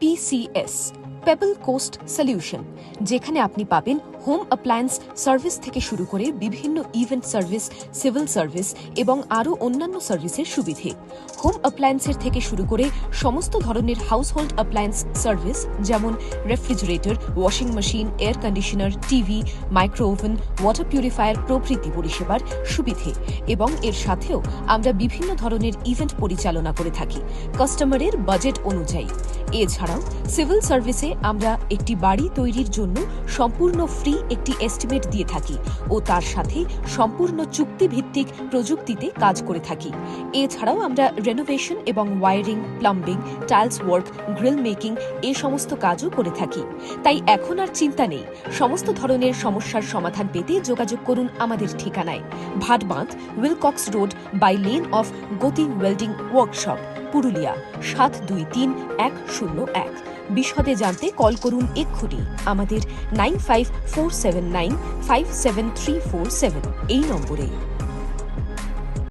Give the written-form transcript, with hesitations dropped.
PCS payable coast solution, যেখানে আপনি পাবেন হোম অ্যাপ্লায়েন্স সার্ভিস থেকে শুরু করে বিভিন্ন ইভেন্ট সার্ভিস, সিভিল সার্ভিস এবং আরও অন্যান্য সার্ভিসের সুবিধে। হোম অ্যাপ্লায়েন্সের থেকে শুরু করে সমস্ত ধরনের হাউসহোল্ড অ্যাপ্লায়েন্স সার্ভিস, যেমন refrigerator, washing machine, air conditioner, TV, micro oven, water purifier প্রভৃতি পরিষেবার সুবিধে। এবং এর সাথেও আমরা বিভিন্ন ধরনের ইভেন্ট পরিচালনা করে থাকি কাস্টমারের বাজেট অনুযায়ী। এছাড়াও সিভিল সার্ভিসে আমরা একটি বাড়ি তৈরির জন্য সম্পূর্ণ ফ্রি একটি এস্টিমেট দিয়ে থাকি ও তার সাথে সম্পূর্ণ চুক্তিভিত্তিক প্রযুক্তিতে কাজ করে থাকি। এছাড়াও আমরা রেনোভেশন এবং wiring, plumbing, tiles work, grill making এই সমস্ত কাজও করে থাকি। তাই এখন আর চিন্তা নেই। সমস্ত ধরনের সমস্যার সমাধান পেতে যোগাযোগ করুন আমাদের ঠিকানায়, Bhatbandh, Wilcox road by lane of Gati welding workshop, Purulia 723101। বিশদে জানতে কল করুন এক্ষুনি আমাদের 9547957347 এই নম্বরে।